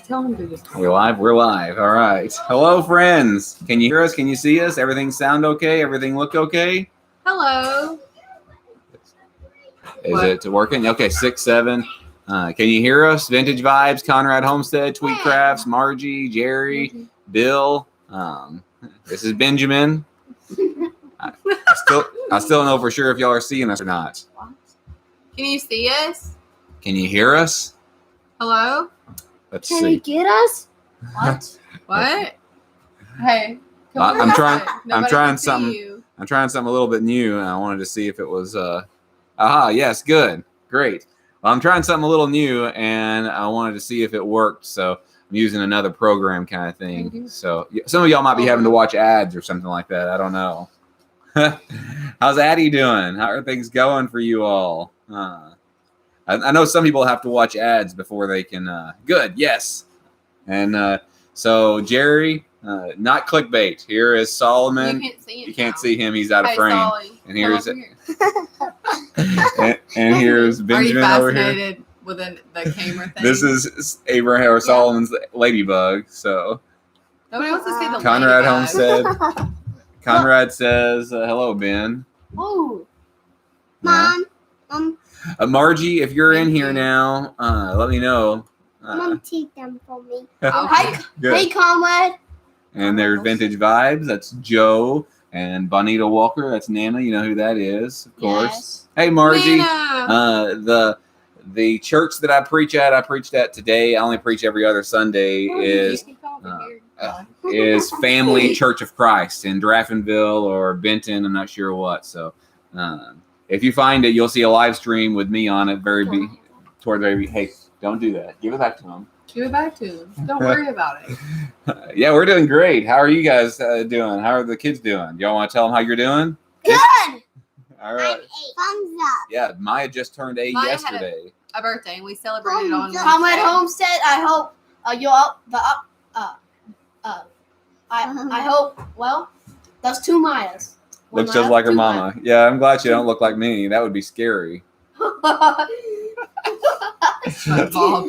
Tell him to just. We're live. We're live. All right. Hello, friends. Can you hear us? Can you see us? Everything sound okay? Everything look okay? Hello. Is it working? Okay, 6, 7. Can you hear us? Vintage Vibes, Conrad Homestead, Tweed Crafts, Margie, Jerry, Bill. This is Benjamin. I still don't know for sure if y'all are seeing us or not. Can you see us? Can you hear us? Hello? Let's Can see. you get us? What? What? Hey. I'm trying can something. see you. I'm trying something a little bit new, and I wanted to see if it was. Aha! Yes, good, great. Well, I'm trying something a little new, and I wanted to see if it worked. So I'm using another program, kind of thing. Mm-hmm. So some of y'all might be having to watch ads or something like that. I don't know. How's Addie doing? How are things going for you all? I know some people have to watch ads before they can. Good, yes. And so Jerry, not clickbait. Here is Solomon. You can't see him. You can't see him. He's out of Hey, frame. Solly, And here's come it. over and here's Are you Benjamin over here. fascinated with the camera thing? This is Abraham or Solomon's ladybug. So Nobody wants to see the Conrad ladybug. Homestead. Conrad says, "Hello, Ben." Oh, Yeah. Mom. Margie, if you're in Thank here you. now, let me know. Mom, take them for me. Okay. Good. Hey, Conrad. And there's Vintage Vibes. That's Joe. And Bonita Walker. That's Nana. You know who that is, of course. Yes. Hey, Margie. Nana. The church that I preached at today. I only preach every other Sunday. Is Family Church of Christ in Draftonville or Benton. I'm not sure what. So if you find it, you'll see a live stream with me on it. Toward the very. Hey, don't do that. Give it back to him. Give it back to him. Don't worry about it. Yeah, we're doing great. How are you guys doing? How are the kids doing? Y'all want to tell them how you're doing? Good. All right. Thumbs up. Yeah, Maya just turned 8 Maya had yesterday. A birthday, and we celebrated on Conrad Homestead. I hope you're up. I hope. Well, that's 2 Mayas. One Looks just Maya, like her 2 mama. Yeah, I'm glad she don't look like me. That would be scary. Maya. Bob.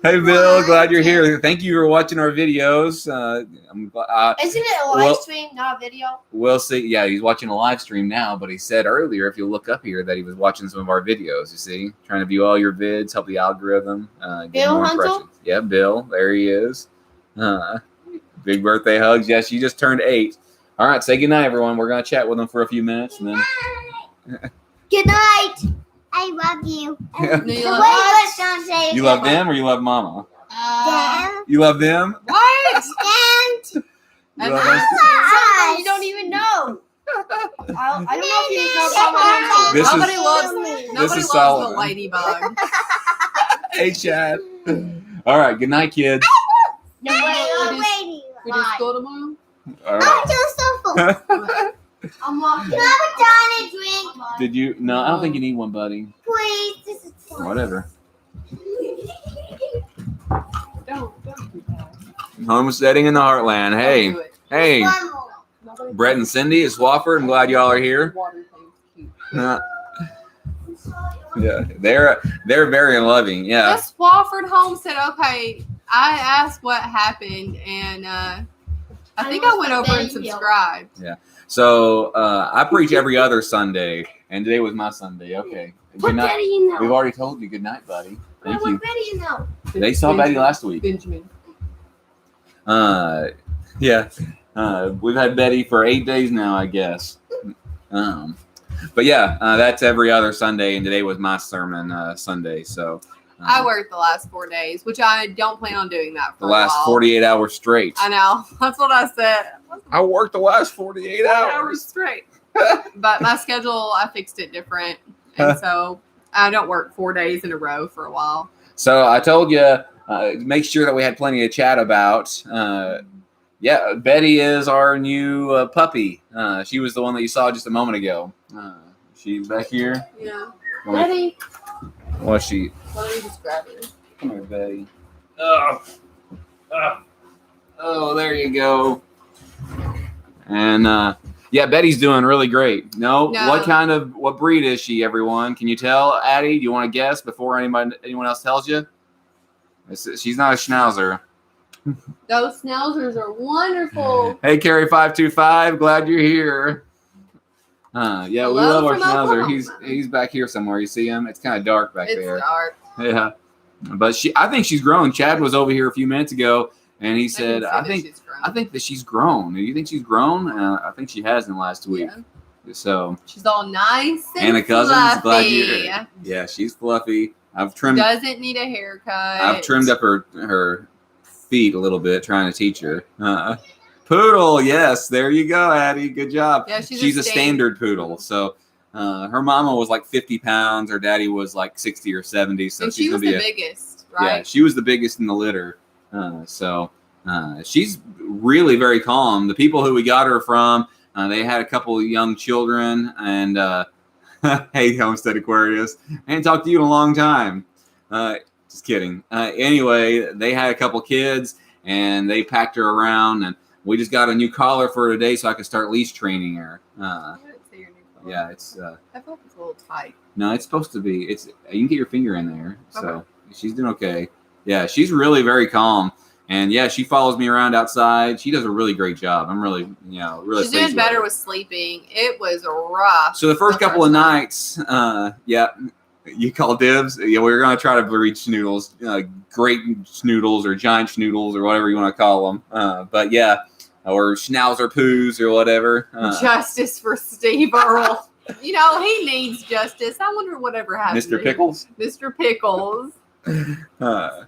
Hey, Bill, glad you're here. Thank you for watching our videos. Isn't it a live stream, not a video? We'll see. Yeah, he's watching a live stream now, but he said earlier, if you look up here, that he was watching some of our videos, you see? Trying to view all your vids, help the algorithm. Get Bill more Hunter? impressions. Yeah, Bill. There he is. Big birthday hugs. Yes, you just turned 8. All right, say goodnight, everyone. We're going to chat with him for a few minutes. And then. Good night. I love you. You love them or you love Mama? Them. You love them? What? You And love us. us? You don't even know. I don't know if you know This is- Nobody this loves is the Solomon. ladybug. Hey, Chad. All right, good night, kids. We do school tomorrow? All right. I'm walking. I'm drink. Did you? No, I don't think you need one, buddy. Please. This is Whatever. Don't do that. Homesteading in the heartland. Don't Hey, do it. hey, Nobody- Brett and Cindy, it's Swafford. I'm glad y'all are here. Water thing's cute. Yeah, they're very loving. Yeah. The Swafford Homestead. Okay, I asked what happened, and I think I went over and subscribed. So I preach every other Sunday, and today was my Sunday. Okay. What Good night. better you know? We've already told you good night, buddy. Thank What you. better you know? They saw Betty last week. Benjamin. Yeah. We've had Betty for 8 days now, I guess. But yeah, that's every other Sunday, and today was my sermon Sunday. So I worked the last 4 days, which I don't plan on doing that for the last a while. 48 hours straight. I know. That's what I said. I worked the last 48 hours. Straight. But my schedule, I fixed it different. And so I don't work 4 days in a row for a while. So I told you, make sure that we had plenty to chat about. Yeah, Betty is our new puppy. She was the one that you saw just a moment ago. She's back here. Yeah. Betty. What's she? Let me just grab it. Come here, Betty. Oh, there you go. And yeah, Betty's doing really great. No, what breed is she, everyone? Can you tell, Addie? Do you want to guess before anyone else tells you? She's not a schnauzer. Those schnauzers are wonderful. Hey, Carrie525, glad you're here. Yeah, we Hello love our from schnauzer. Oklahoma. He's back here somewhere. You see him? It's kind of dark back It's there. dark. Yeah, but I think she's grown. Chad was over here a few minutes ago, and he said, I think that she's grown. Do you think she's grown? I think she has in the last week. Yeah. So she's all nice and Anna Cousins, fluffy. glad you're. Yeah, she's fluffy. I've trimmed. Doesn't need a haircut. I've trimmed up her feet a little bit, trying to teach her. Poodle, yes, there you go, Addie. Good job. Yeah, she's a standard poodle. So her mama was like 50 pounds. Her daddy was like 60 or 70. So and she's she was gonna be the biggest, right? Yeah, she was the biggest in the litter. So she's really very calm. The people who we got her from, they had a couple of young children. And hey, Homestead Aquarius, I ain't talked to you in a long time. Just kidding. Anyway, they had a couple kids, and they packed her around, and we just got a new collar for her today, so I could start leash training her. I didn't see your new collar. Yeah, it's. I feel like it's a little tight. No, it's supposed to be. It's. You can get your finger in there, so she's doing okay. Yeah, she's really very calm, and yeah, she follows me around outside. She does a really great job. I'm really, really. She's doing better with sleeping. It was rough. So the first couple of nights, yeah. You call dibs? Yeah, we were going to try to breed schnoodles, great schnoodles or giant schnoodles or whatever you want to call them. But yeah, or schnauzer poos or whatever. Justice for Steve Earle. He needs justice. I wonder whatever happened. Mr. Pickles? Mr. Pickles. The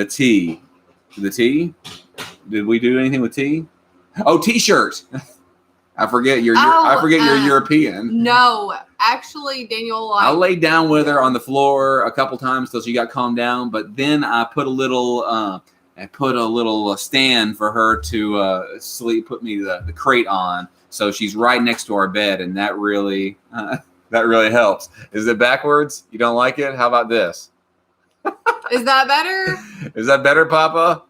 tea. The tea? Did we do anything with tea? Oh, T-shirt. I forget you're European. No, actually, Daniel. I laid down with her on the floor a couple times till she got calmed down, but then I put a little stand for her to sleep. Put me the crate on, so she's right next to our bed, and that really helps. Is it backwards? You don't like it? How about this? Is that better? Is that better, Papa?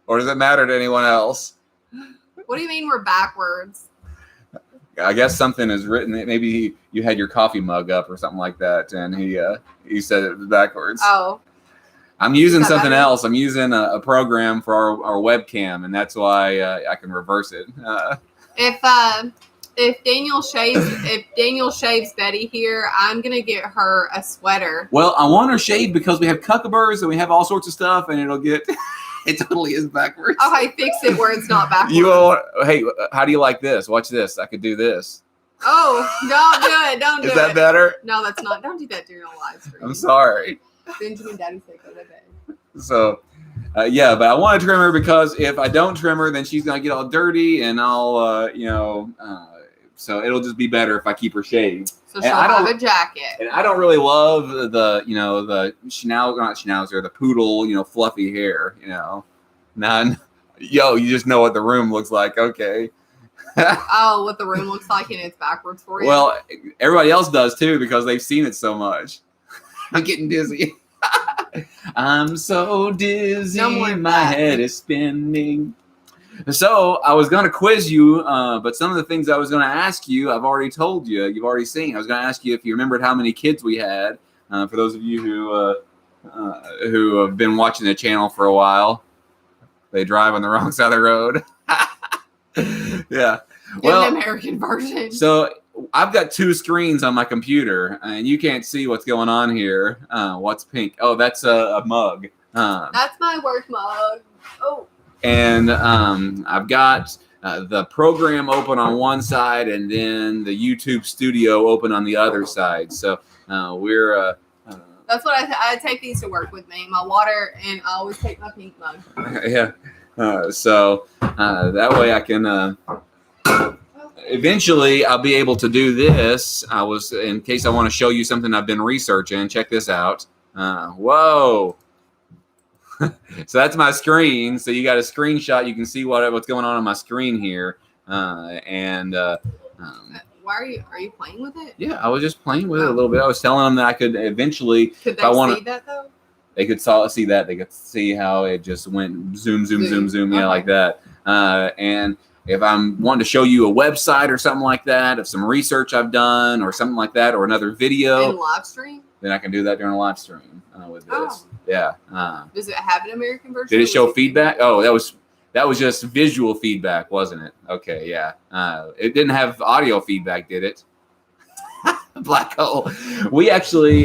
Or does it matter to anyone else? What do you mean we're backwards? I guess something is written. Maybe you had your coffee mug up or something like that, and he said it was backwards. Oh. I'm using something else. I'm using a program for our webcam, and that's why I can reverse it. If Daniel shaves Betty here, I'm gonna get her a sweater. Well, I want her shaved because we have cuckoos and we have all sorts of stuff, and it'll get. It totally is backwards. Okay, fix it where it's not backwards. Hey, how do you like this? Watch this. I could do this. Oh, don't do it. Don't do it. Is that better? No, that's not. Don't do that during a live stream. I'm sorry. Benjamin and Daddy say go to bed. So, yeah, but I want to trim her because if I don't trim her, then she's going to get all dirty and I'll, so it'll just be better if I keep her shaved. So she'll have a jacket. And I don't really love the poodle, fluffy hair, you just know what the room looks like. Okay. Oh, what the room looks like and it's backwards for you? Well, everybody else does too because they've seen it so much. I'm getting dizzy. I'm so dizzy. No more my head is spinning. So I was going to quiz you, but some of the things I was going to ask you, I've already told you. You've already seen. I was going to ask you if you remembered how many kids we had. For those of you who have been watching the channel for a while, they drive on the wrong side of the road. Yeah. Well, the American version. So I've got two screens on my computer, and you can't see what's going on here. What's pink? Oh, that's a mug. That's my work mug. Oh. And I've got the program open on one side and then the YouTube studio open on the other side. So we're... That's what I take these to work with me. My water, and I always take my pink mug. Yeah. So that way I can... eventually, I'll be able to do this. In case I want to show you something I've been researching. Check this out. Whoa. So that's my screen. So you got a screenshot. You can see what's going on my screen here. Why are you playing with it? Yeah, I was just playing with it a little bit. I was telling them that I could eventually. Could they see that though? They could see that. They could see how it just went zoom. Yeah, like that. And if I'm wanting to show you a website or something like that, of some research I've done or something like that, or another video. In live stream? then I can do that during a live stream with this. Oh. Yeah. Does it have an American version? Did it show feedback? Oh, that was just visual feedback, wasn't it? Okay, yeah. It didn't have audio feedback, did it? Black hole. We actually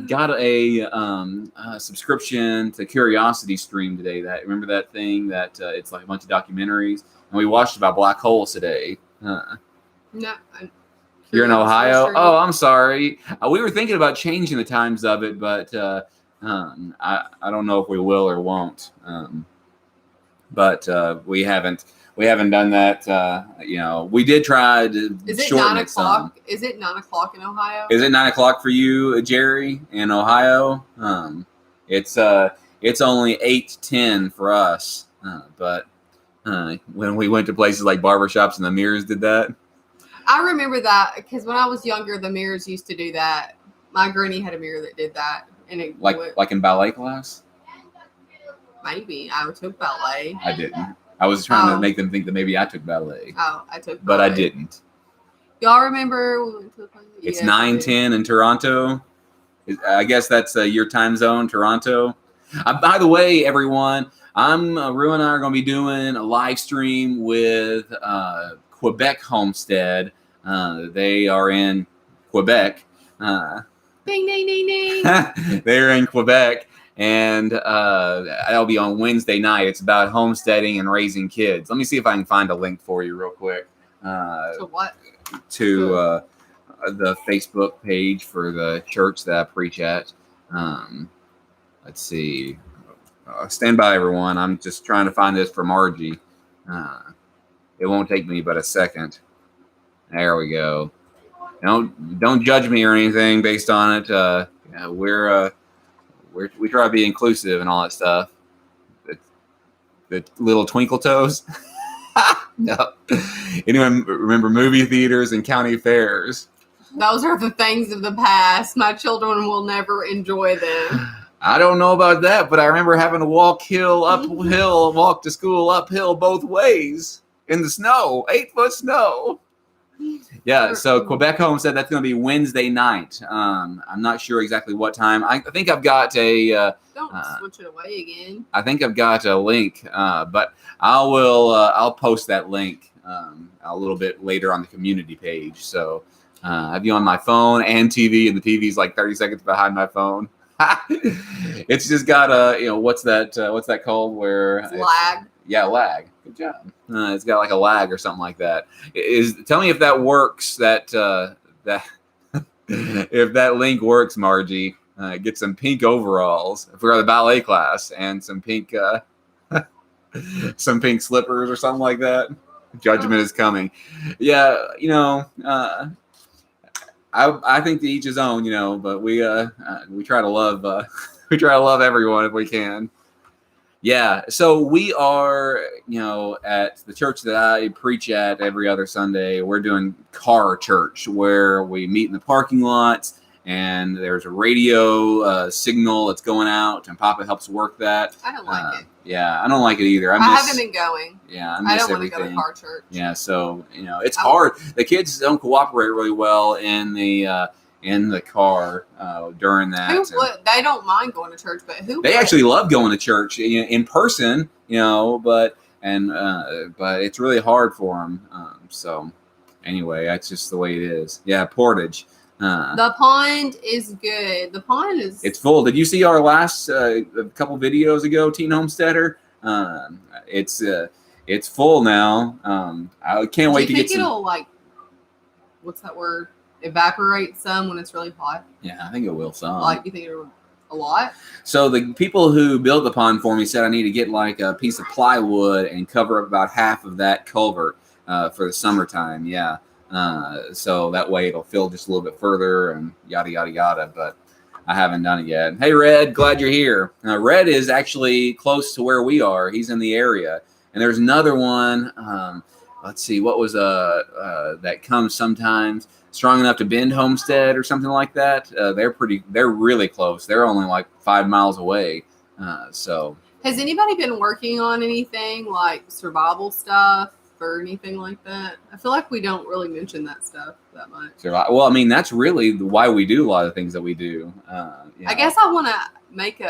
got a subscription to Curiosity Stream today. Remember that thing that it's like a bunch of documentaries, and we watched about black holes today. No. You're in Ohio? Oh, I'm sorry. We were thinking about changing the times of it, but I don't know if we will or won't. But we haven't done that. We did try to shorten it some. Is it 9 o'clock in Ohio? Is it 9 o'clock for you, Jerry, in Ohio? It's only 8:10 for us. But when we went to places like barbershops and the mirrors did that. I remember that because when I was younger, the mirrors used to do that. My granny had a mirror that did that, and it like in ballet class. Maybe I took ballet. I didn't. I was trying to make them think that maybe I took ballet. Oh, I took ballet. But I didn't. Y'all remember we went to the place? It's 9:10 in Toronto. I guess that's your time zone, Toronto. By the way, everyone, Rue and I are going to be doing a live stream with Quebec Homestead. They are in Quebec. Ding, ding, ding, ding. They're in Quebec. And that'll be on Wednesday night. It's about homesteading and raising kids. Let me see if I can find a link for you real quick. To what? To the Facebook page for the church that I preach at. Let's see. Stand by, everyone. I'm just trying to find this for Margie. It won't take me but a second. There we go. Don't judge me or anything based on it. We try to be inclusive and all that stuff. The little twinkle toes. No. Anyone remember movie theaters and county fairs? Those are the things of the past. My children will never enjoy them. I don't know about that, but I remember having to walk to school uphill both ways in the snow, 8-foot snow. Yeah, so Quebec Homestead, that's going to be Wednesday night. I'm not sure exactly what time. I think I've got a... Don't switch it away again. I think I've got a link, but I'll post that link a little bit later on the community page. So I have you on my phone and TV, and the TV's like 30 seconds behind my phone. It's just got a, what's that called? Where it's lag. Yeah, lag. Good job. It's got like a lag or something like that. Tell me if that works. That if that link works, Margie. Get some pink overalls for the ballet class and some pink slippers or something like that. Judgment is coming. Yeah, I think to each his own, but we try to love everyone if we can. Yeah, so we are, at the church that I preach at every other Sunday. We're doing car church where we meet in the parking lots, and there's a radio signal that's going out, and Papa helps work that. I don't like it. Yeah, I don't like it either. I haven't been going. Yeah, I don't want to go to car church. Yeah, so it's hard. The kids don't cooperate really well in the car during that. They don't mind going to church, but they actually love going to church in person, but it's really hard for them. So anyway, that's just the way it is. Yeah, Portage. The pond is good. The pond is. It's full. Did you see our last couple videos ago, Teen Homesteader? It's full now. I can't wait to get. Do you think it'll what's that word? Evaporate some when it's really hot? Yeah, I think it will some. Do you think it'll a lot? So the people who built the pond for me said I need to get a piece of plywood and cover up about half of that culvert for the summertime. Yeah. So that way it'll fill just a little bit further and yada, yada, yada. But I haven't done it yet. Hey, Red, glad you're here. Red is actually close to where we are. He's in the area. And there's another one. Let's see, what was that comes sometimes. Strong Enough to Bend Homestead or something like that. They're really close. They're only like 5 miles away. So has anybody been working on anything like survival stuff or anything like that. I feel like we don't really mention that stuff that much. Well, I mean, that's really why we do a lot of things that we do. I guess I want to make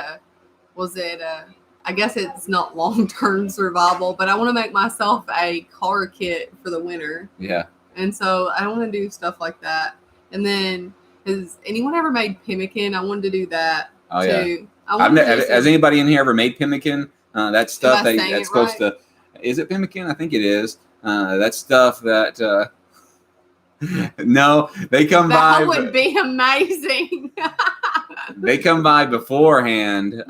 I guess it's not long-term survival, but I want to make myself a car kit for the winter. Yeah. And so I want to do stuff like that. And then, has anyone ever made pemmican? I wanted to do that too. Yeah. Has anybody in here ever made pemmican? That stuff that's supposed right? to. Is it pemmican? I think it is. That stuff that. No, they come by. That would be amazing. They come by beforehand.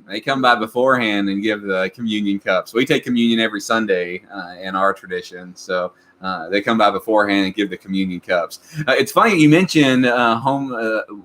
They come by beforehand and give the communion cups. We take communion every Sunday in our tradition. So they come by beforehand and give the communion cups. It's funny you mentioned home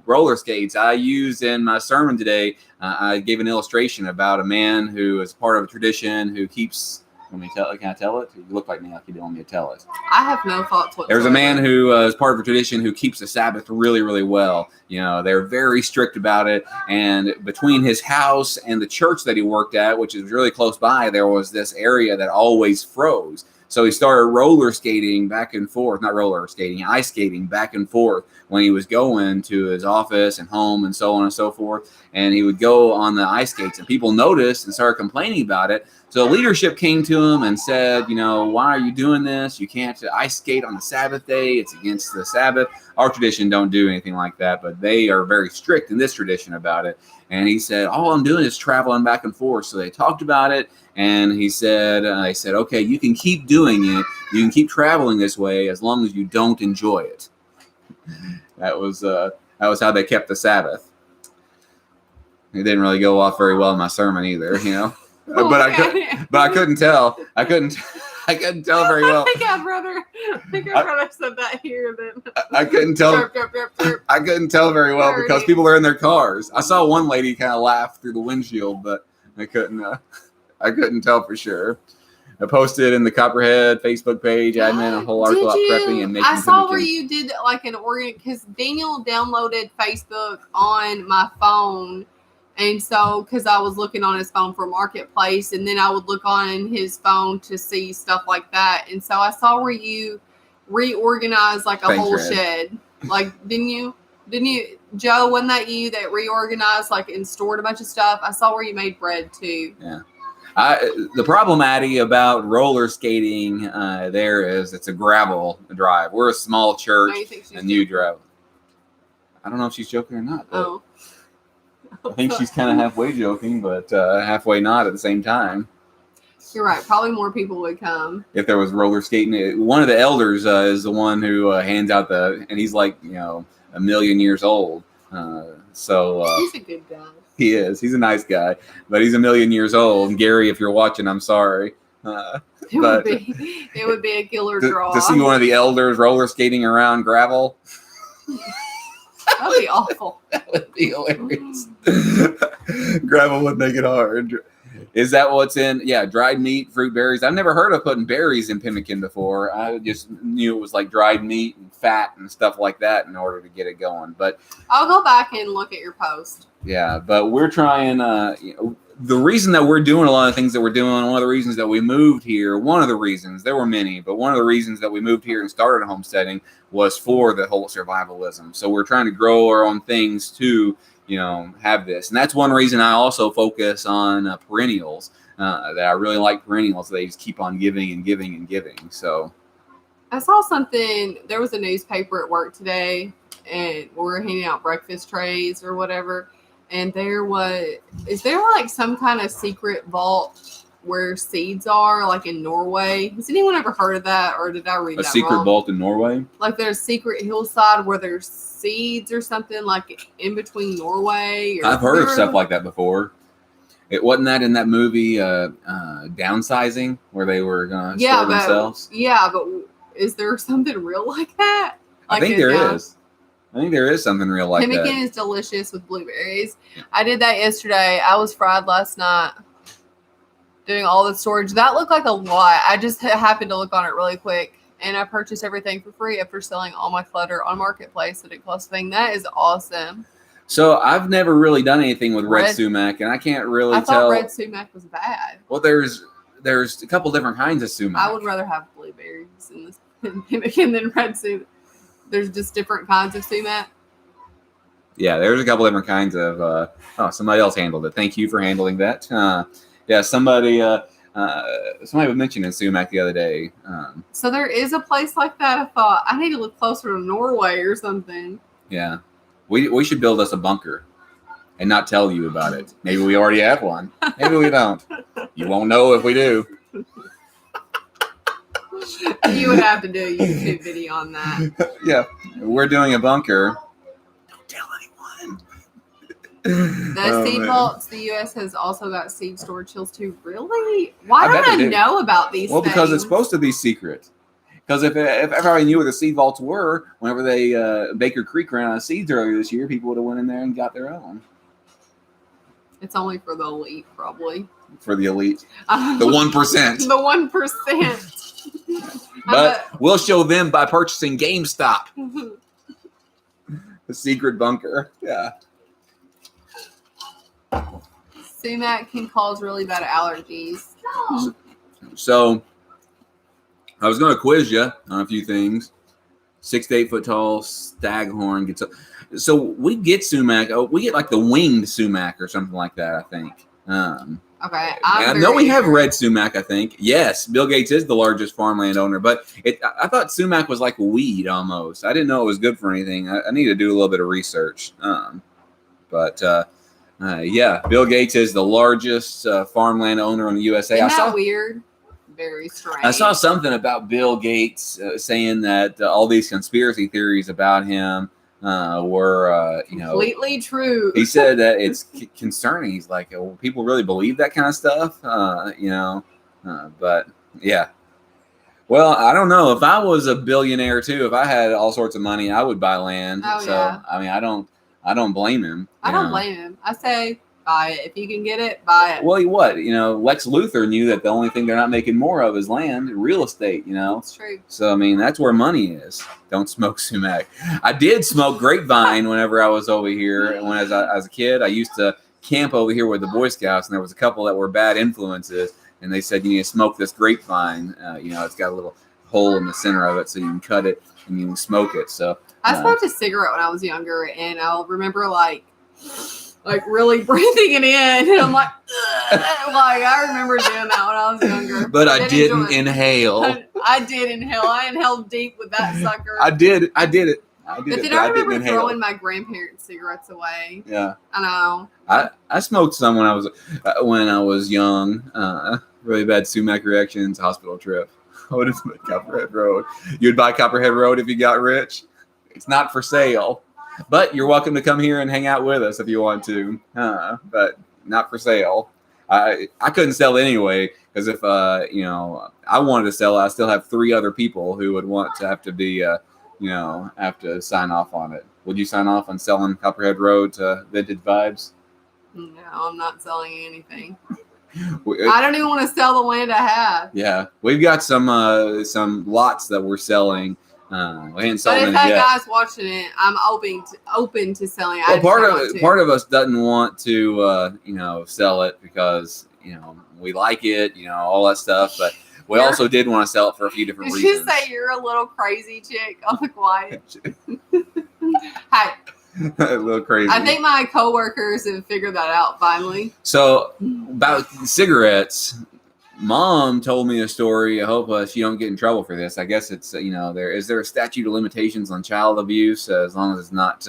roller skates. I used in my sermon today. I gave an illustration about a man who is part of a tradition who keeps. Can I tell it? You look like me like you don't want me to tell it. I have no thoughts whatsoever. There's a man who is part of a tradition who keeps the Sabbath really, really well. You know, they're very strict about it. And between his house and the church that he worked at, which is really close by, there was this area that always froze. So he started roller skating back and forth, not roller skating, ice skating back and forth when he was going to his office and home and so on and so forth. And he would go on the ice skates and people noticed and started complaining about it. So leadership came to him and said, you know, why are you doing this? You can't ice skate on the Sabbath day. It's against the Sabbath. Our tradition don't do anything like that, but they are very strict in this tradition about it. And he said, all I'm doing is traveling back and forth. So they talked about it. And he said, okay, you can keep doing it. You can keep traveling this way as long as you don't enjoy it. That was how they kept the Sabbath. It didn't really go off very well in my sermon either, you know. But I couldn't tell. I couldn't tell very well. I think I'd rather said that here than. I couldn't tell. I couldn't tell very well because people are in their cars. I saw one lady kind of laugh through the windshield, but I couldn't tell for sure. I posted in the Copperhead Facebook page. I made a whole article about prepping and making. I saw where you did like an orient because Daniel downloaded Facebook on my phone. And so, because I was looking on his phone for Marketplace, and then I would look on his phone to see stuff like that. And so I saw where you reorganized like a whole shed. Like, didn't you, Joe, wasn't that you that reorganized like and stored a bunch of stuff? I saw where you made bread too. Yeah. The problem, Addie, about roller skating there is it's a gravel drive. We're a small church, and you drive. I don't know if she's joking or not. But I think she's kind of halfway joking, but halfway not at the same time. You're right. Probably more people would come. If there was roller skating. One of the elders is the one who hands out and he's like, you know, 1,000,000 years old. So he's a good guy. He is. He's a nice guy, but he's 1,000,000 years old. And Gary, if you're watching, I'm sorry. It would be a killer draw. To see one of the elders roller skating around gravel. That would be awful. That would be hilarious. Gravel would make it hard. Is that what's in? Yeah, dried meat, fruit, berries. I've never heard of putting berries in pemmican before. I just knew it was like dried meat and fat and stuff like that in order to get it going. But I'll go back and look at your post. Yeah, but we're trying. The reason that we're doing a lot of things that we're doing, one of the reasons that we moved here, one of the reasons, there were many, but one of the reasons that we moved here and started homesteading was for the whole survivalism. So we're trying to grow our own things to, you know, have this. And that's one reason I also focus on perennials, that I really like perennials. They just keep on giving and giving and giving. So I saw something, there was a newspaper at work today, and we were handing out breakfast trays or whatever. And is there like some kind of secret vault where seeds are, like in Norway? Has anyone ever heard of that, or did I read that wrong? A secret vault in Norway? Like there's a secret hillside where there's seeds or something, like in between Norway? I've heard of stuff like that before. It wasn't that in that movie, Downsizing, where they were going to store themselves? Yeah, but is there something real like that? Like I think there is. I think there is something real like that. Pemmican is delicious with blueberries. I did that yesterday. I was fried last night doing all the storage. That looked like a lot. I just happened to look on it really quick, and I purchased everything for free after selling all my clutter on Marketplace. That it cost a thing. That is awesome. So I've never really done anything with red sumac, and I can't really tell. I thought red sumac was bad. Well, there's there's a couple different kinds of sumac. I would rather have blueberries in this pemmican than red sumac. There's just different kinds of sumac. Yeah, there's a couple different kinds of. Somebody else handled it. Thank you for handling that. Yeah, somebody was mentioning sumac the other day. So there is a place like that. I thought I need to look closer to Norway or something. Yeah, we should build us a bunker and not tell you about it. Maybe we already have one. Maybe we don't. You won't know if we do. You would have to do a YouTube video on that. Yeah, we're doing a bunker. Don't tell anyone. The seed vaults, the U.S. has also got seed storage hills too. Really? Why I bet don't I they do. know about these Well, things? because it's supposed to be secret. Because if everybody knew where the seed vaults were, whenever they Baker Creek ran out of seeds earlier this year, people would have went in there and got their own. It's only for the elite, probably. For the elite. The 1%. The 1%. But we'll show them by purchasing GameStop. The secret bunker. Yeah. Sumac can cause really bad allergies. So, I was going to quiz you on a few things. 6 to 8 foot tall staghorn gets up. So we get sumac. Oh, we get like the winged sumac or something like that, I think. Okay. I know we have red sumac, I think. Yes, Bill Gates is the largest farmland owner, but I thought sumac was like a weed almost. I didn't know it was good for anything. I need to do a little bit of research. Yeah, Bill Gates is the largest farmland owner in the USA. Isn't that weird? Very strange. I saw something about Bill Gates saying that all these conspiracy theories about him were, completely true. He said that it's concerning. He's like, well, people really believe that kind of stuff, but yeah. Well, I don't know. If I was a billionaire too, if I had all sorts of money, I would buy land. Oh, so yeah. I mean, I don't blame him. I don't blame him. I say buy it. If you can get it, buy it. Well, what? Lex Luthor knew that the only thing they're not making more of is land, real estate, That's true. So, I mean, that's where money is. Don't smoke sumac. I did smoke grapevine whenever I was over here. And as a kid, I used to camp over here with the Boy Scouts, and there was a couple that were bad influences. And they said, you need to smoke this grapevine. It's got a little hole in the center of it, so you can cut it and you can smoke it. So I smoked a cigarette when I was younger, and I'll remember like really breathing it in, and I'm like, I remember doing that when I was younger. But I didn't inhale. I did inhale. I inhaled deep with that sucker. I did it. But then I remember throwing my grandparents' cigarettes away. Yeah, I know. I smoked some when I was young. Really bad sumac reactions. Hospital trip. I would have smoked Copperhead Road. You'd buy Copperhead Road if you got rich. It's not for sale. But you're welcome to come here and hang out with us if you want to. But not for sale. I couldn't sell it anyway because if I wanted to sell it, I still have 3 other people who would want to have to be have to sign off on it. Would you sign off on selling Copperhead Road to Vintage Vibes? No, I'm not selling anything. I don't even want to sell the land I have. Yeah, we've got some lots that we're selling. We haven't sold but if any that yet. guy's watching it, I'm open to selling. Well, part of us doesn't want to sell it because we like it, all that stuff. But we also did want to sell it for a few different reasons. reasons. Did you say you're a little crazy chick? I'll be quiet. Hi. A little crazy. I think my coworkers have figured that out finally. So about cigarettes. Mom told me a story. I hope she don't get in trouble for this. I guess it's is there a statute of limitations on child abuse as long as it's not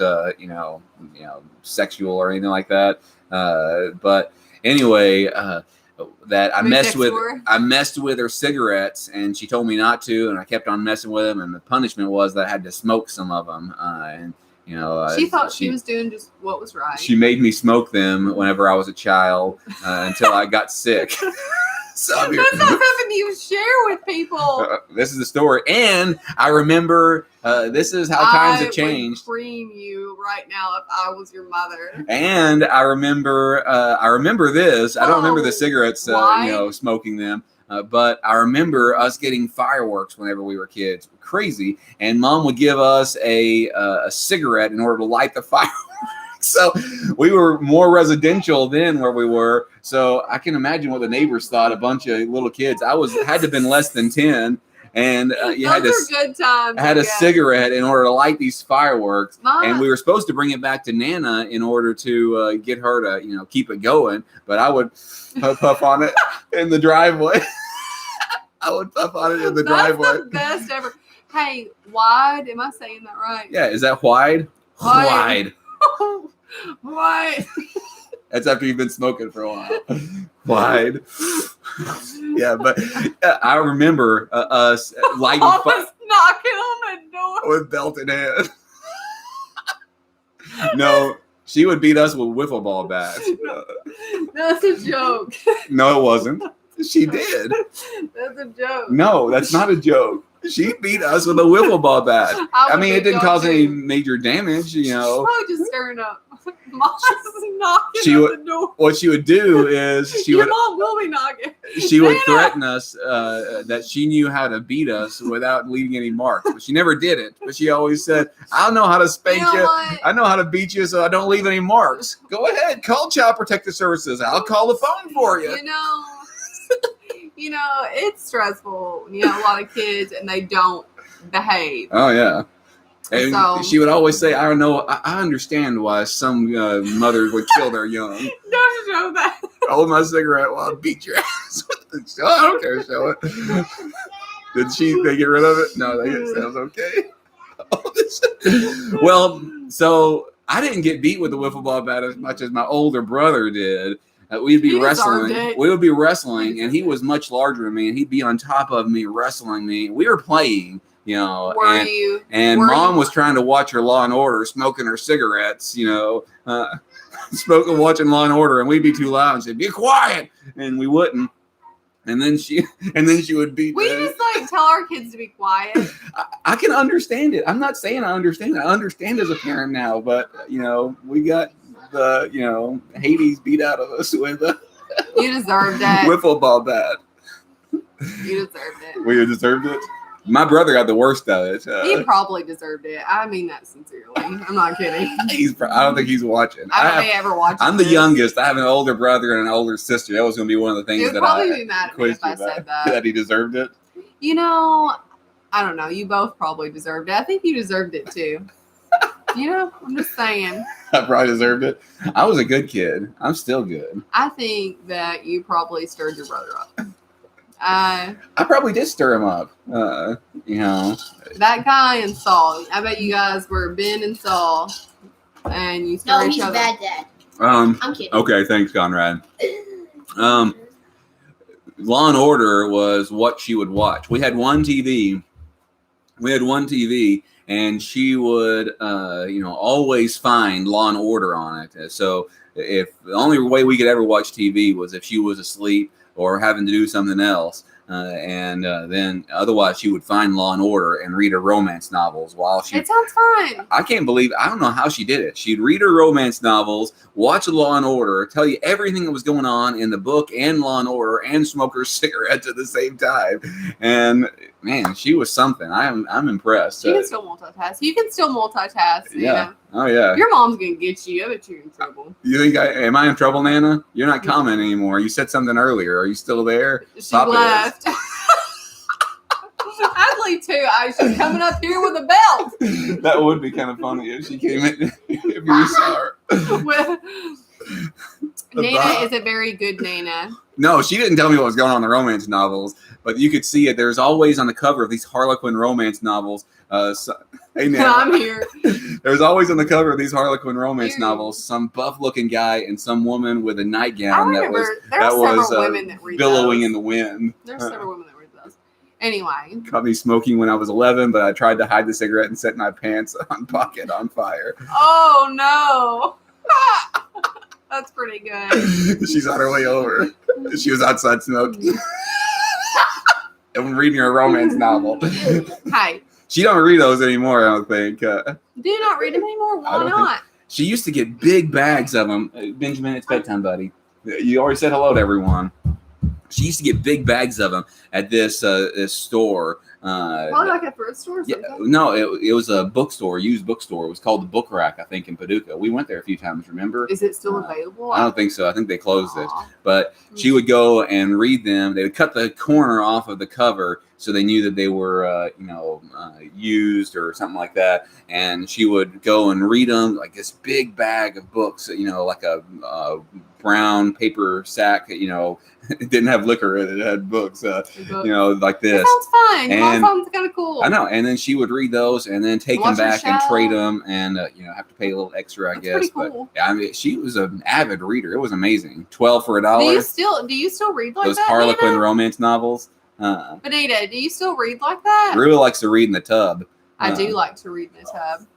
sexual or anything like that. But anyway, that I messed with her cigarettes, and she told me not to, and I kept on messing with them, and the punishment was that I had to smoke some of them. She thought she was doing just what was right. She made me smoke them whenever I was a child until I got sick. So that's not something you share with people. This is the story, and I remember this is how times have changed. I would cream you right now if I was your mother. And I remember this. I don't remember the cigarettes, smoking them. But I remember us getting fireworks whenever we were kids. Crazy. And Mom would give us a cigarette in order to light the fireworks. So we were more residential than where we were. So I can imagine what the neighbors thought. A bunch of little kids. Had to have been less than 10. And you Those are good times. had a cigarette in order to light these fireworks. Mom. And we were supposed to bring it back to Nana in order to get her to, keep it going. But I would puff on it in the driveway. I would puff on it in the driveway. That's the best ever. Hey, wide. Am I saying that right? Yeah, is that wide? Wide. Wide. That's after you've been smoking for a while. Wide. Yeah, but I remember us lighting Almost knocking on the door with belt in hand. No, she would beat us with wiffle ball bats. That's a joke. No, it wasn't. She did. That's a joke. No, that's not a joke. She beat us with a wiffle ball bat. I mean, it didn't cause any major damage, Probably just stirring up. Mom's knocking on the door. What she would do is Your mom will be knocking. She would threaten us that she knew how to beat us without leaving any marks. But she never did it. But she always said, I know how to spank you. I know how to beat you so I don't leave any marks. Go ahead. Call Child Protective Services. I'll call the phone for you. It's stressful when you have a lot of kids and they don't behave. Oh, yeah. And so, she would always say, I don't know, I understand why some mothers would kill their young. Don't show that. Hold my cigarette while I beat your ass with it. I don't care, show it. Did they get rid of it? No, they said it was okay. Well, so I didn't get beat with the wiffle ball bat as much as my older brother did. We'd be wrestling. We would be wrestling, and he was much larger than me, and he'd be on top of me, wrestling me. We were playing, and Mom was trying to watch her Law and Order, smoking her cigarettes, smoking, watching Law and Order, and we'd be too loud and say, "Be quiet," and we wouldn't. And then she would be. We just tell our kids to be quiet. I can understand it. I'm not saying I understand. I understand as a parent now, but we got the Hades beat out of us with a you deserved that wiffle ball bat. You deserved it. We deserved it. My brother got the worst of it. He probably deserved it. I mean that sincerely. I'm not kidding. I don't think he's watching. I don't think ever watching. I'm the youngest. I have an older brother and an older sister. That was going to be one of the things that probably be mad at me if I said that. That he deserved it. I don't know. You both probably deserved it. I think you deserved it too. I'm just saying. I probably deserved it. I was a good kid. I'm still good. I think that you probably stirred your brother up. I probably did stir him up. That guy and Saul. I bet you guys were Ben and Saul, and you stirred each other. No, he's bad dad. I'm kidding. Okay, thanks, Conrad. Law and Order was what she would watch. We had one TV. And she would, always find Law and Order on it. So if the only way we could ever watch TV was if she was asleep or having to do something else. Then otherwise she would find Law and Order and read her romance novels while she. It sounds fun. I don't know how she did it. She'd read her romance novels, watch Law and Order, tell you everything that was going on in the book and Law and Order, and smoke her cigarettes at the same time. And man, she was something. I'm impressed. She can still multitask. You can still multitask. Yeah. Oh yeah. Your mom's gonna get you. I bet you're in trouble. You think am I in trouble, Nana? You're not commenting anymore. You said something earlier. Are you still there? She left. I'd leave too. She's coming up here with a belt. That would be kind of funny if she came in. If you saw her. Nana is a very good Nana. No, she didn't tell me what was going on in the romance novels, but you could see it. There's always on the cover of these Harlequin romance novels. Hey, Nana. I'm here. There's always on the cover of these Harlequin romance novels some buff-looking guy and some woman with a nightgown that was billowing in the wind. There's several women that read those. Anyway. Caught me smoking when I was 11, but I tried to hide the cigarette and set my pants on pocket on fire. Oh, no. That's pretty good. She's on her way over. She was outside smoking. And reading her romance novel. Hey. She don't read those anymore, I don't think. Do you not read them anymore? Why not? She used to get big bags of them. Benjamin, it's bedtime, buddy. You already said hello to everyone. She used to get big bags of them at this store Probably like a thrift store or Yeah, something. no, it was a bookstore, used bookstore. It was called the Book Rack, I think, in Paducah. We went there a few times, remember? Is it still available? I don't think so. I think they closed it. Aw. But she would go and read them. They would cut the corner off of the cover so they knew that they were, used or something like that. And she would go and read them, like this big bag of books, like a brown paper sack, it didn't have liquor in it. It had books, like this. That sounds fun. And That sounds kind of cool. I know. And then she would read those and then take them Watch her back and show. trade them and, have to pay a little extra, I That's guess. pretty But cool. yeah, I mean, she was an avid reader. It was amazing. 12 for $1. Do you still read like Those that, Harlequin Nina? romance novels. Benita, do you still read like that? Really likes to read in the tub. I do like to read in the tub.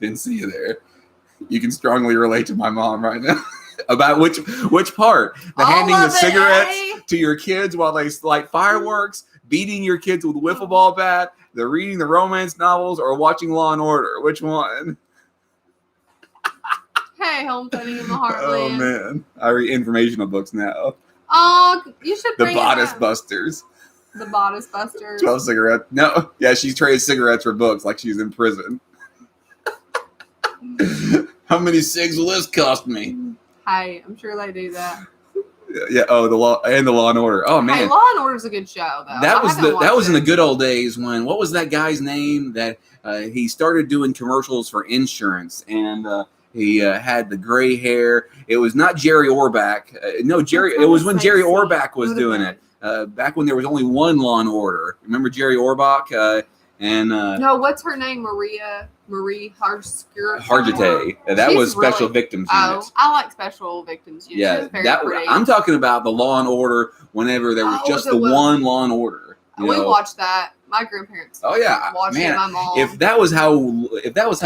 Didn't see you there. You can strongly relate to my mom right now. About which part? The All handing the of it, cigarettes eh? to your kids while they light fireworks, beating your kids with a wiffle ball bat, the reading the romance novels, or watching Law and Order. Which one? Hey, homesteading in the heartland. Oh man, I read informational books now. Oh, you should The bring Bodice it Busters. The Bodice Busters. 12 cigarettes. No, yeah, she trades cigarettes for books like she's in prison. How many cigs will this cost me? Hey, I'm sure they do that. Yeah. Oh, the Law and Order. Oh man, Hey, Law and Order's a good show though. that was in the it. good old days when what was that guy's name that he started doing commercials for insurance and he had the gray hair. It was not Jerry Orbach. No, Jerry. It was when Jerry Orbach was doing it. Back when there was only one Law and Order. Remember Jerry Orbach? No, what's her name? Marie Hargitay. That She's was Special really- Victims Unit. Oh, I like Special Victims Unit. Yeah, She's very pretty. I'm talking about the Law and Order. Whenever there was just the one Law and Order. We watched that. My grandparents. Oh yeah, watched man. it. My mom. If that was how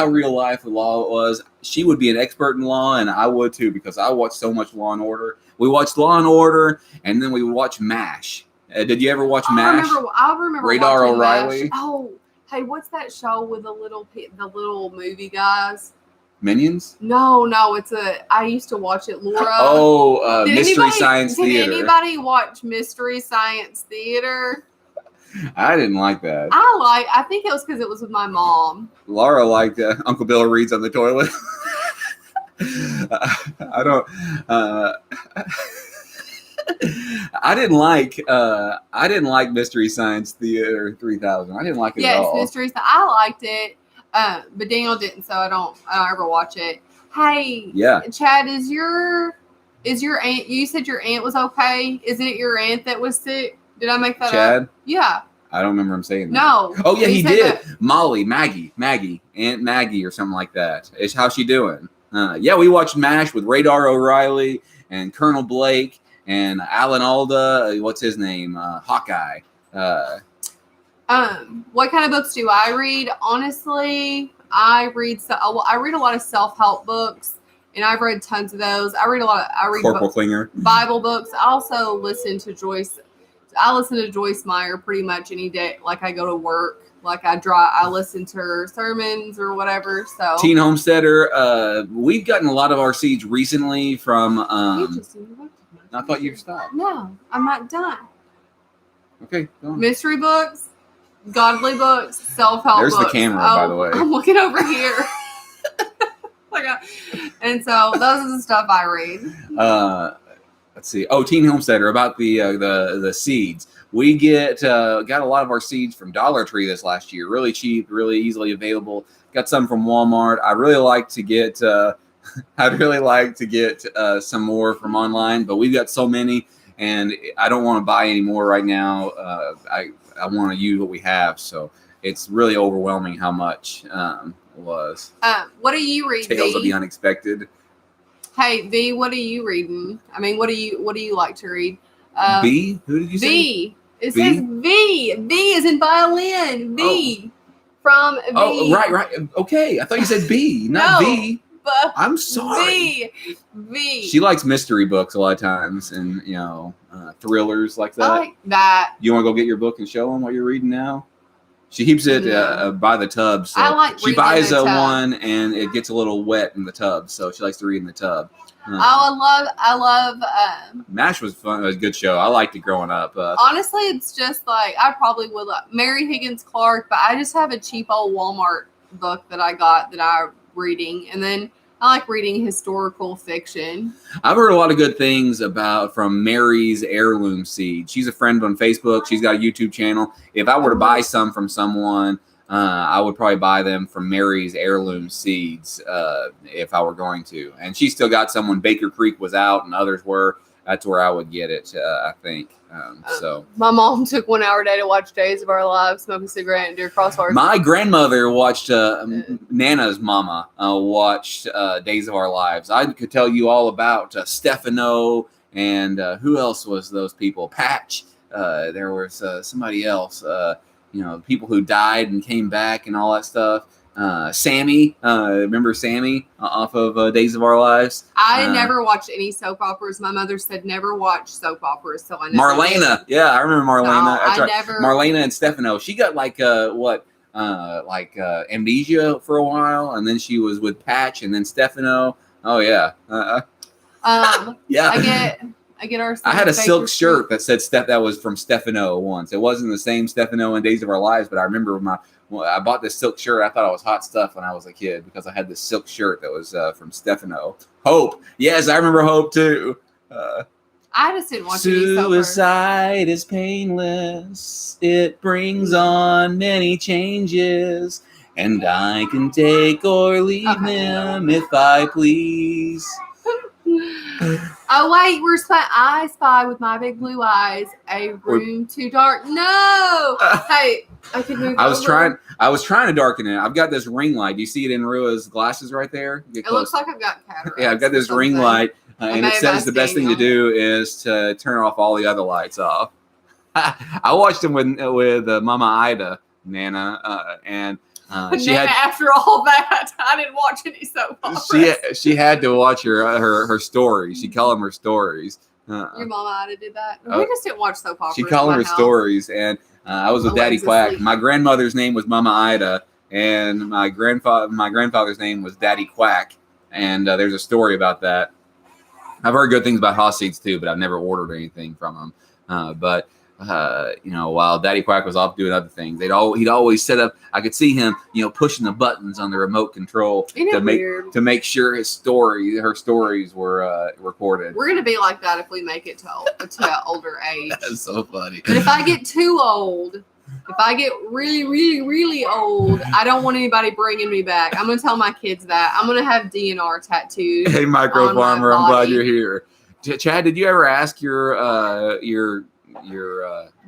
real life law was, she would be an expert in law, and I would too because I watched so much Law and Order. We watched Law and Order, and then we would watch MASH. Did you ever watch MASH? I remember. Radar watching O'Reilly? MASH. Oh, hey, what's that show with the little movie guys? Minions? No, I used to watch it, Laura. Mystery Science Theater. Did anybody watch Mystery Science Theater? I didn't like that. I think it was because it was with my mom. Laura liked Uncle Bill reads on the toilet. I don't. I didn't like Mystery Science Theater 3000. I didn't like it at all. Yes, Mystery Science. I liked it, but Daniel didn't, so I don't ever watch it. Hey, Yeah. Chad, is your aunt? You said your aunt was okay. Isn't it your aunt that was sick? Did I make that up? Chad? Yeah. I don't remember him saying that. No. Oh yeah, he said did. that. Maggie, Aunt Maggie, or something like that. Is how's she doing? Yeah, we watched MASH with Radar O'Reilly and Colonel Blake and Alan Alda. What's his name? Hawkeye. What kind of books do I read? Honestly, I read a lot of self-help books, and I've read tons of those. I read Corporal Klinger. Bible books. I also listen to Joyce. I listen to Joyce Meyer pretty much any day. Like I go to work, like I listen to her sermons or whatever. So Teen Homesteader. We've gotten a lot of our seeds recently from. You just interrupted me. I thought you stopped. No, I'm not done. Okay, go on. Mystery books, godly books, self-help There's the books. camera, by the way. I'm looking over here. And so those are the stuff I read. Let's see. Oh, Teen Homesteader, about the seeds. We got a lot of our seeds from Dollar Tree this last year. Really cheap, really easily available. Got some from Walmart. I'd really like to get some more from online, but we've got so many, and I don't want to buy any more right now. I want to use what we have, so it's really overwhelming how much it was. What are you reading? Tales of the Unexpected. Hey, V, what are you reading? I mean, what do you like to read? B? Who did you say? V. It V? says V. V is in violin. V. From V. Oh, right. Okay, I thought you said B, not No, V. But I'm sorry. V. She likes mystery books a lot of times, and thrillers like that. I like that. You want to go get your book and show them what you're reading now? She keeps it by the tub, so I like she reading buys in the tub. one, and it gets a little wet in the tub, so she likes to read in the tub. I love. MASH was fun. It was a good show. I liked it growing up. Honestly, it's just like I probably would like Mary Higgins Clark, but I just have a cheap old Walmart book that I got that I'm reading, and then I like reading historical fiction. I've heard a lot of good things from Mary's Heirloom Seed. She's a friend on Facebook. She's got a YouTube channel. If I were to buy some from someone, I would probably buy them from Mary's Heirloom Seeds if I were going to. And she still got some when Baker Creek was out and others were. That's where I would get it, I think. So my mom took 1 hour a day to watch Days of Our Lives, smoke a cigarette, and do crosswords. My grandmother watched Nana's mama watched Days of Our Lives. I could tell you all about Stefano and who else was those people? Patch. There was somebody else. People who died and came back and all that stuff. Sammy, remember Sammy off of Days of Our Lives? I never watched any soap operas. My mother said never watch soap operas, so I never Marlena, did. Yeah, I remember Marlena. No, That's I right. never. Marlena and Stefano. She got amnesia for a while, and then she was with Patch, and then Stefano. Oh yeah, yeah. I get our. I had a silk shirt that said that was from Stefano once. It wasn't the same Stefano in Days of Our Lives, but I remember I bought this silk shirt. I thought it was hot stuff when I was a kid because I had this silk shirt that was from Stefano. Hope. Yes, I remember Hope too. I just didn't watch any soap operas. Suicide is painless. It brings on many changes. And I can take or leave him if I please. Oh wait, I spy with my big blue eyes a room too dark. No, hey, I can move. I was trying to darken it. I've got this ring light. Do you see it in Rua's glasses right there? It looks like I've got cataracts. Yeah, I've got this ring light, and it says the best thing to do is to turn off all the other lights off. I watched them with Mama Ida, Nana, and. After all that, I didn't watch any soap operas. She had to watch her stories. She called them her stories. Your mama did that. We just didn't watch soap operas. She called them her stories, and I was with Daddy Quack. My grandmother's name was Mama Ida, and my grandfather's name was Daddy Quack. And there's a story about that. I've heard good things about Haas Seeds too, but I've never ordered anything from them. While Daddy Quack was off doing other things, he'd always set up. I could see him, pushing the buttons on the remote control to make sure her stories were recorded. We're gonna be like that if we make it to an older age. That's so funny. But if I get too old, if I get really, really, really old, I don't want anybody bringing me back. I'm gonna tell my kids that. I'm gonna have DNR tattooed. Hey, Micro Farmer, I'm glad you're here. Chad, did you ever ask your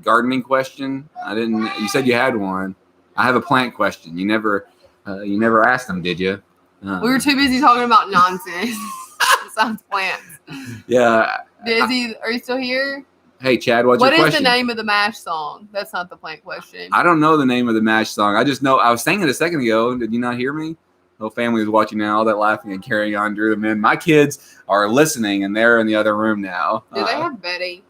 gardening question? I didn't. You said you had one. I have a plant question. You never asked them, did you? We were too busy talking about nonsense besides plants. Yeah. Dizzy, are you still here? Hey, Chad, what's your question? What is the name of the MASH song? That's not the plant question. I don't know the name of the MASH song. I just know I was singing it a second ago. Did you not hear me? The whole family was watching now, all that laughing and carrying on drew them in. My kids are listening, and they're in the other room now. Do they have Betty?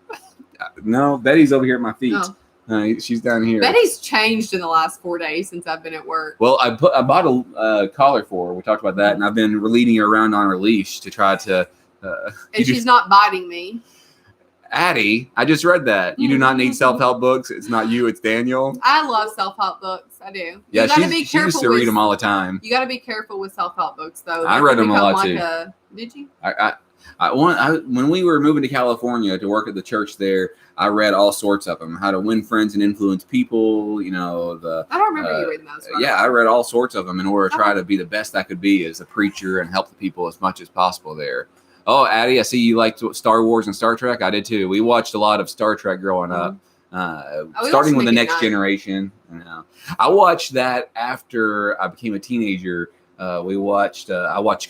No, Betty's over here at my feet. Oh. She's down here. Betty's changed in the last 4 days since I've been at work. Well, I bought a collar for her. We talked about that, and I've been leading her around on her leash to try to. And she's not biting me. Addie, I just read that. You do not need self-help books. It's not you, it's Daniel. I love self-help books. I do. Yeah, she used to read them all the time. You got to be careful with self-help books, though. I read them a lot, too. Did you? When we were moving to California to work at the church there, I read all sorts of them. How to win friends and influence people. I don't remember you reading those. Yeah, I read all sorts of them in order to try to be the best I could be as a preacher and help the people as much as possible there. Oh, Addie, I see you liked Star Wars and Star Trek. I did too. We watched a lot of Star Trek growing up, starting with the Next Generation. I watched that after I became a teenager. I watched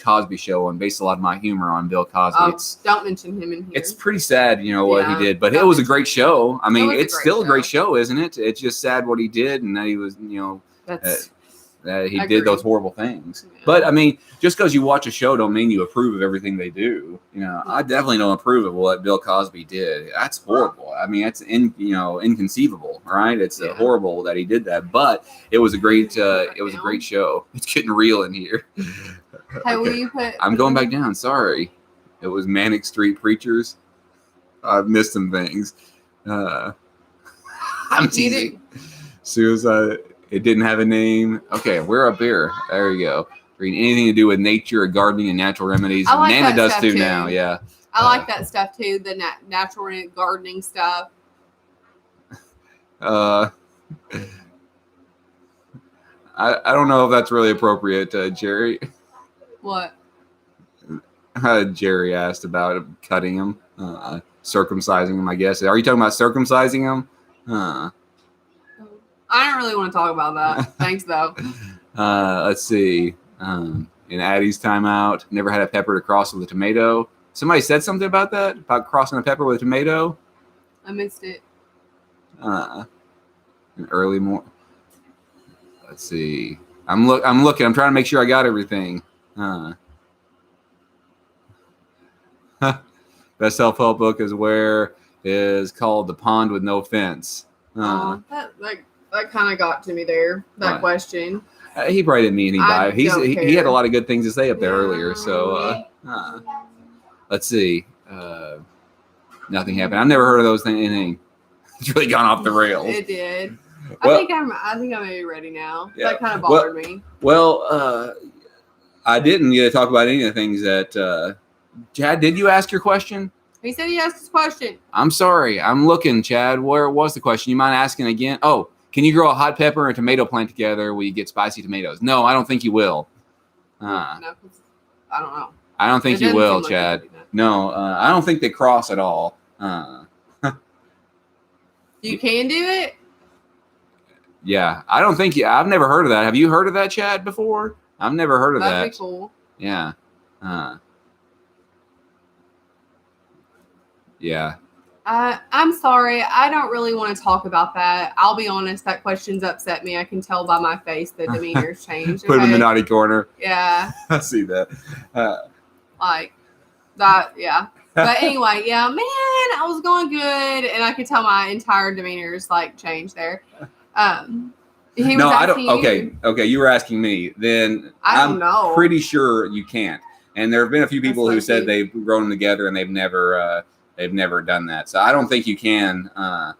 Cosby Show and based a lot of my humor on Bill Cosby. Don't mention him in here. It's pretty sad, what he did, but it was a great show. I mean, it's still a great show, isn't it? It's just sad what he did, and that he was, that he did those horrible things. Yeah. But I mean, just because you watch a show don't mean you approve of everything they do. I definitely don't approve of what Bill Cosby did. That's horrible. I mean, that's inconceivable, right? It's horrible that he did that. But it was a great a great show. It's getting real in here. Hey, will you put? I'm going back down. Sorry. It was Manic Street Preachers. I've missed some things. I'm teasing. Suicide. It didn't have a name. Okay, we're up here. There you go. Reading anything to do with nature or gardening and natural remedies. I like Nana that does stuff too too. now. Yeah. I like that stuff too. The natural gardening stuff. I don't know if that's really appropriate, Jerry. What? Jerry asked about cutting him, circumcising him, I guess. Are you talking about circumcising him? I don't really want to talk about that. Thanks, though. Let's see. In Addie's timeout, never had a pepper to cross with a tomato. Somebody said something about that? About crossing a pepper with a tomato? I missed it. An early morning. Let's see. I'm looking. I'm trying to make sure I got everything. Best self-help book is called The Pond with No Fence. That kind of got to me there. That question. He probably didn't mean anything by it. He had a lot of good things to say up there Yeah. earlier. So let's see. Nothing happened. I've never heard of those things. It's really gone off the rails. It did. Well, I think I'm maybe ready now. Yeah. That kind of bothered me. Well, I didn't get to talk about any of the things that. Chad, did you ask your question? He said he asked his question. I'm sorry. I'm looking, Chad. Where was the question? You mind asking again? Oh, can you grow a hot pepper and a tomato plant together where you get spicy tomatoes? No, I don't think you will. No, 'cause I don't know. I don't think It you doesn't will, seem like Chad. you do that. No, I don't think they cross at all. You can do it? Yeah, I don't think I've never heard of that. Have you heard of that, Chad, before? I've never heard of That'd that. be cool. Yeah. Yeah. I'm sorry. I don't really want to talk about that. I'll be honest. That question's upset me. I can tell by my face the demeanor's changed. Put him in the okay? naughty corner. Yeah. I see that. Like that. Yeah. But anyway, yeah, man, I was going good, and I could tell my entire demeanor's like changed there. He was No, I don't. asking Okay. You were asking me. Then I don't know. Pretty sure you can't. And there have been a few people who said they've grown them together and they've never done that. So I don't think you can. I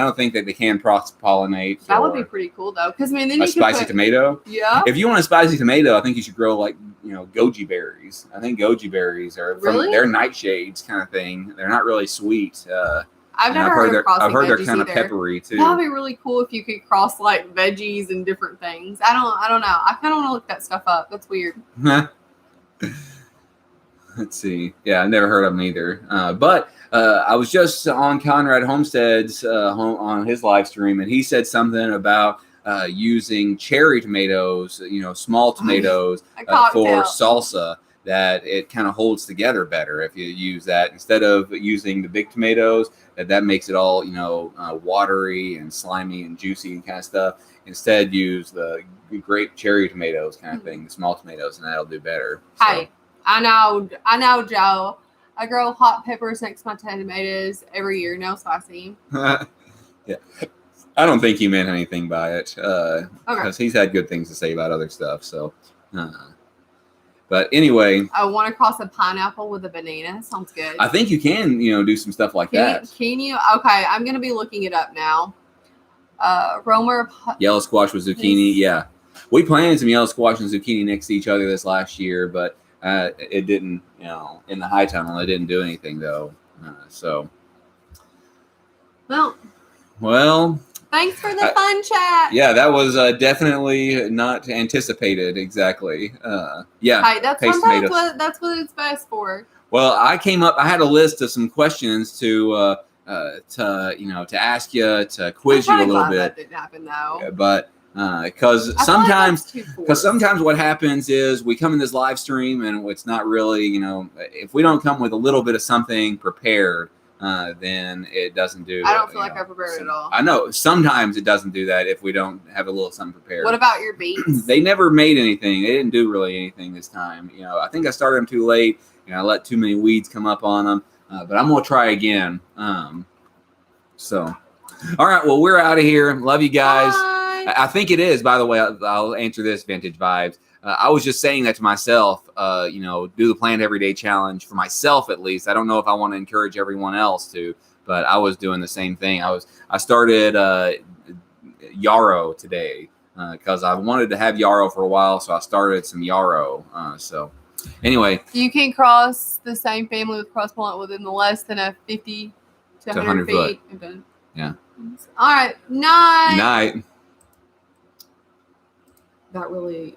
don't think that they can cross-pollinate. That would be pretty cool though, because I mean, then a you spicy could tomato. Yeah. If you want a spicy tomato, I think you should grow like goji berries. I think goji berries are they're nightshades kind of thing. They're not really sweet. I've never heard of crossing I've heard they're veggies kind of either. peppery too. That would be really cool if you could cross like veggies and different things. I don't know. I kind of want to look that stuff up. That's weird. Let's see. Yeah, I've never heard of them either. But I was just on Conrad Homestead's on his live stream, and he said something about using cherry tomatoes, small tomatoes for salsa. That it kind of holds together better if you use that instead of using the big tomatoes. That makes it all watery and slimy and juicy and kind of stuff. Instead, use the grape cherry tomatoes kind of thing, the small tomatoes, and that'll do better. Hey, I know, Joe. I grow hot peppers next to my tomatoes every year. No spicy. Yeah, I don't think he meant anything by it because he's had good things to say about other stuff. So. But anyway, I want to cross a pineapple with a banana. Sounds good. I think you can, do some stuff like that. Can you? Okay, I'm going to be looking it up now. Romer. Yellow squash with zucchini. Yeah. We planted some yellow squash and zucchini next to each other this last year, but it didn't, in the high tunnel, it didn't do anything though. Well. Thanks for the fun chat. Yeah, that was definitely not anticipated exactly. Yeah. Hey, that's what it's best for. Well, I had a list of some questions to ask you, to quiz you a little bit. That didn't happen though. Yeah, but because sometimes what happens is we come in this live stream and it's not really, if we don't come with a little bit of something prepared, then it doesn't do. I don't feel like I prepared at all. I know sometimes it doesn't do that if we don't have a little something prepared. What about your beets? They never made anything. They didn't do really anything this time. I think I started them too late. I let too many weeds come up on them. But I'm gonna try again. All right. Well, we're out of here. Love you guys. Bye. I think it is. By the way, I'll answer this. Vintage Vibes. I was just saying that to myself, you know, do the plant everyday challenge for myself at least. I don't know if I want to encourage everyone else to, but I was doing the same thing. I started yarrow today because I wanted to have yarrow for a while, so I started some yarrow. So anyway, You can cross the same family with cross pollen within the less than a 50 to 100 feet. Okay. Yeah. All right. Night. Night. That really